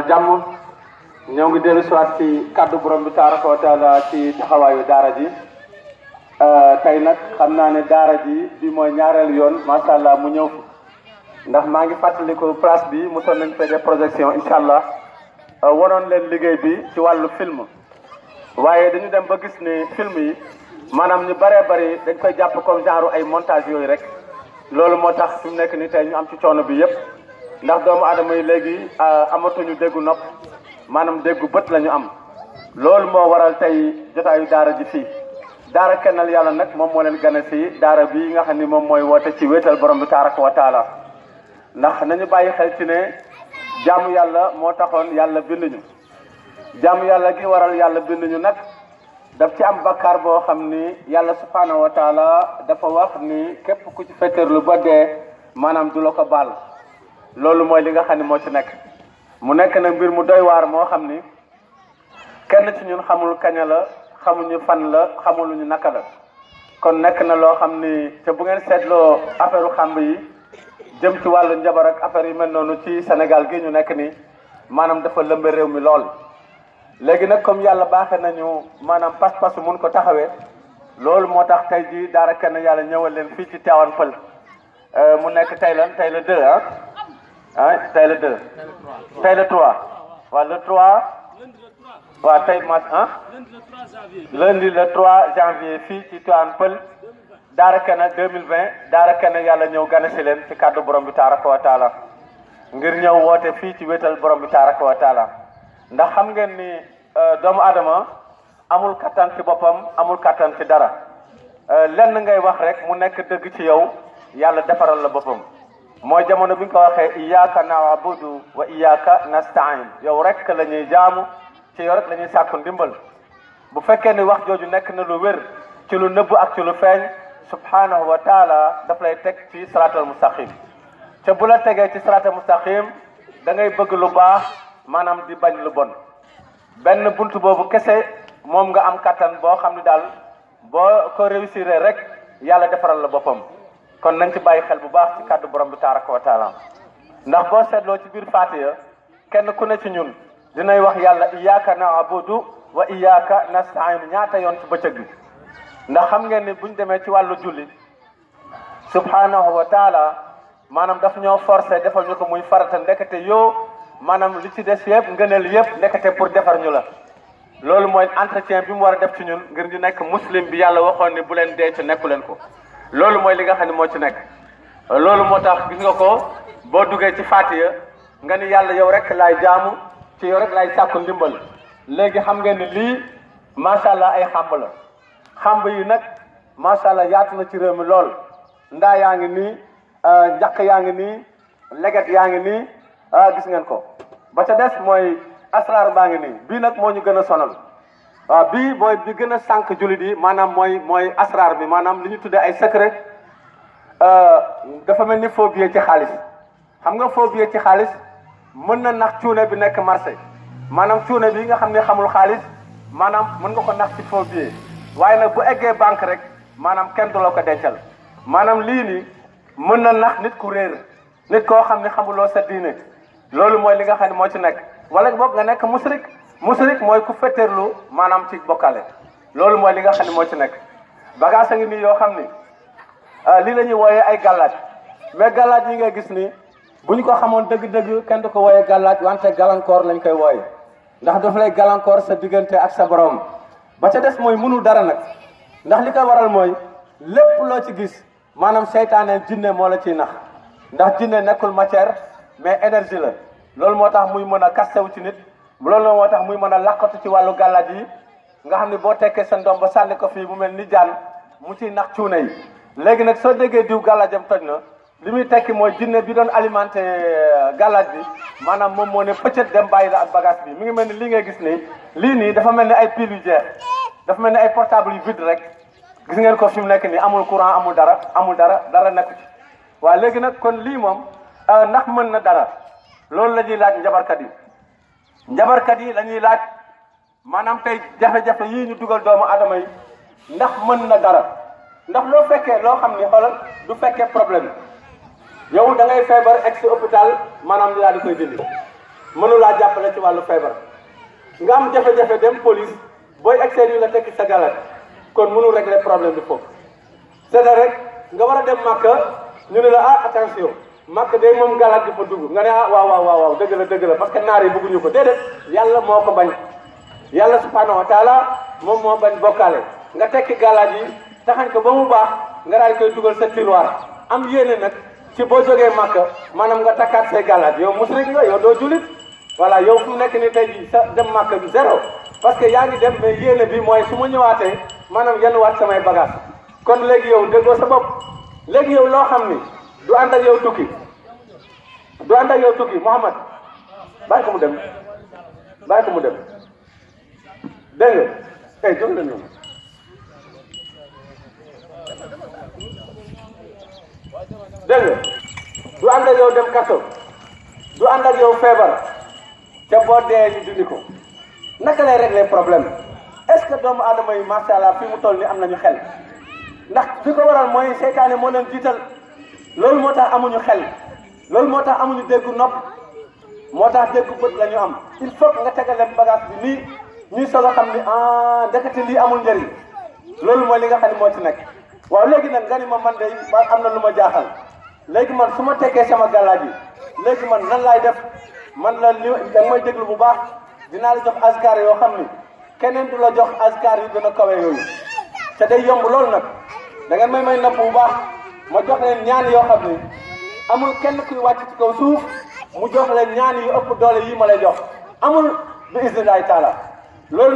jàmm ñoo ngi dellu siwaat ci kaddu borom bi tabaraka wa taala ci taxawaayu daara ji tey nag xam naa ne daara ji bi mooy ñaareelu yoon macha allah mu ñëw ndax maa ngi fàttaliku place bi mosoon nañ fee def projection incha allah waroon leen liggéey bi ci wàllu film waaye dañu dem ba gis ni film yi maanaam ñu bëree bëri dañ koy jàpp comme genre ay montage yooyu rek loolu moo tax fi mu nekk ni tey ñu am ci coono bi yëpp ndax doomu aadama yi léegi amatuñu déggu nopp maanaam déggu bët la ñu am loolu moo waral tey jotaayu daara ji fii daara kennal yàlla nag moom moo leen gane fii daara bi nga xam ni moom mooy woote ci wéetal borom bi tabaraka wa taala ndax nañu bàyyi xel ci ne jaamu yàlla moo taxoon yàlla binduñu jaamu yàlla gi waral yàlla binduñu nag daf ci am bakkaar boo xam ni yàlla subhanahu wa taala dafa wax ni képp ku ci fetteerlu ba dee maanaam du la ko baal loolu mooy li nga xam ne moo ci nekk mu nekk na mbir mu doy waar moo xam ni kenn ci ñun xamul kaña la xamuñu fan la xamuluñu naka la kon nekk na loo xam ni te bu ngeen seetloo affaire xamb yi jëm ci wàllu njabar ak affaire yu mel noonu ci Sénégal gi ñu nekk ni maanaam dafa lëmbe réew mi lool léegi nag comme yàlla baaxee nañu maanaam pas-pasu mun ko taxawee loolu moo tax tey ji daara kenn yàlla ñëwal leen fii ci Tivaouane Peulh mu nekk tey lan tey le 2 tey le 2 tey le 3 waaw le 3 waaw tey mas lundi le 3 janvier fii ci Tivaouane Peulh daara kenn 2020 daara kenn yàlla ñëw gane si leen ci kàddu borom bi tabaraka wa taala ngir ñëw woote fii ci wéetal borom bi tabaraka wa taala ndax xam ngeen ni doomu adama amul kattan ci boppam amul kattan ci dara lenn ngay wax rek mu nekk dëgg ci yow yàlla defaral la boppam mooy jamono bi nga ko waxee iyyaka na'budu wa iyyaka nasta'in yow rek la ñuy jaamu ci yow rek la ñuy sàkku ndimbal bu fekkee ni wax jooju nekk na lu wér ci lu nëbb ak ci lu feeñ subhanahu wa taala daf lay teg ci siraatal mustaqim te bu la tegee ci siraatal mustaqim da ngay bëgg lu baax maanaam di bañ lu bon benn buntu boobu kese moom nga am kattan boo xam ne daal boo ko réussir rek yàlla defaral la boppam kon nañ ci bàyyi xel bu baax ci kàddu borom bi tabaraka wa taala ndax boo seetloo ci biir Faatiha kenn ku ne ci ñun dinay wax yàlla iyyaka na'budu wa iyyaka nasta'in ñaata yoon ci bëccëg bi ndax xam ngeen ni buñ demee ci wàllu julli subhanahu wa taala maanaam daf ñoo forcé defal ñu ko muy farata ndekete yoo maanaam li ci des yëpp ngëneel yëpp nekkate pour defar ñu la loolu mooy entretien bi mu war a def ci ñun ngir ñu nekk muslim bi yàlla waxoon ni bu leen dee ci nekku leen ko loolu mooy li nga xam ne moo ci nekk loolu moo tax gis nga ko boo duggee ci Faatiha nga ni yàlla yow rek laay jaamu ci yow rek laay sàkku ndimbal léegi xam ngeen ni lii macha allah ay xàmb la xàmb yi nag macha allah yaatu na ci réew mi lool ndaa yaa ngi nii njaq yaa ngi nii leget yaa ngi nii gis ngeen ko ba ca des mooy asraar baa ngi nii bii nag moo ñu gën a sonal waaw bii mooy bi gën a sànq jullit yi maanaam mooy asraar bi maanaam li ñu tuddee ay secret dafa mel ni faux billet ci xaalis xam nga faux billet ci xaalis mën na nax cuune bi nekk marché maanaam cuune bi nga xam ne xamul xaalis maanaam mën nga ko nax ci faux billet waaye nag bu eggee banque rek maanaam kenn du la ko dencal maanaam lii nii mën na nax nit ku réer nit koo xam ne xamuloo sa diine loolu mooy li nga xam ne moo ci nekk wala boog nga nekk musrik mooy ku fetteerlu maanaam ci bokkale loolu mooy li nga xam ne moo ci nekk bagage a ngi nii yoo xam ni lii la ñuy wooyee ay gàllaaj mais gàllaaj yi nga gis ni bu ñu ko xamoon dëgg-dëgg kenn du ko wooyee gàllaaj wante gàllankoor lañ koy wooye ndax daf lay gàllankoor sa diggante ak sa borom ba ca des mooy mënul dara nag ndax li ko waral mooy lépp loo ci gis maanaam seytaane jinne moo la ciy nax ndax jinne nekkul matière mais énergie la loolu moo tax muy mën a kastewu ci nit loolu moo tax muy mën a làqatu ci wàllu gàllaaj yi nga xam ne boo tekkee sa ndoom ba sànni ko fii mu mel ni jaan mu ciy nax cuune yi léegi nag soo déggee diw gàllaajam toj na li muy tekki mooy jinne bi doon alimenté gàllaaj bi maanaam moom moo ne pëccët dem bàyyi la ak bagage bi mi ngi mel ni lii ngay gis nii lii nii dafa mel ni ay pile yu jeex dafa mel ni ay portable yu vide rek gis ngeen ko fi mu nekk nii amul courant amul dara nekku ci waaw léegi nag kon lii moom ndax mën na dara loolu la ñuy laaj njabarkat yi la ñuy laaj maanaam tey jafe-jafe yii ñu dugal doomu adama yi ndax mën na dara ndax loo fekkee loo xam ni xoolal du fekkee problème yow da ngay feebar egg si hôpital maanaam li daal di koy dindi mënu laa jàppale ci wàllu feebar nga am jafe-jafe dem police booy excès yu la tekki sa galat kon mënu régler problème bi foofu c'est rek nga war a dem Makka ñu ne la ah attention Makka day moom galat di fa dugg nga ne ah waaw dëgg la parce que naar yi bëgguñu ko déedéet yàlla moo ko bañ yàlla subhanahu wa taala moom moo bañ bokkaale nga tekki galat yi taxañ ko ba mu baax nga daal koy dugal sa tiroir am yéene nag ci boo jógee Makka maanaam nga takkaat say galat yow musrik nga yow doo julit voilà yow fu mu nekk ni tey jii sa dem Makka bi zéro parce que yaa ngi dem mais yéene bi mooy su ma ñëwaatee maanaam yenn samay bagage kon léegi yow déggoo sa bopp léegi yow loo xam ni du ànd ak yow tukki Mouhamad bàyyi ko mu dem dégg nga kay jóg leen ñoom dégg nga du ànd ak yow dem kaso du ànd ak yow feebar ca boo dee ñu dindi ko naka lay régler problème est-ce que doomu aadama yi macha allah fi mu toll ni am nañu xel ndax fi ko waral mooy seytaane moo leen jiital loolu moo tax amuñu xel loolu moo tax amuñu déggu nopp moo tax déggu bët la ñu am il faut nga tegal leen bagage bi nii ñuy soog a xam ni ah ndekete lii amul njëriñ loolu mooy li nga xam ne moo ci nekk waaw léegi nag nga ni ma man de am na lu ma jaaxal léegi man su ma tekkee sama gàllaaj yi léegi man nan laay def man la li danga may déglu bu baax dinaa la jox askar yoo xam ni keneen du la jox askar yu gën a kawe yooyu te day yomb loolu nag da ngeen may napp bu baax ma jox leen ñaan yoo xam ni amul kenn kuy wàcc ci kaw suuf mu jox leen ñaan yu ëpp doole yi ma lay jox amul bi isnillahi taala loolu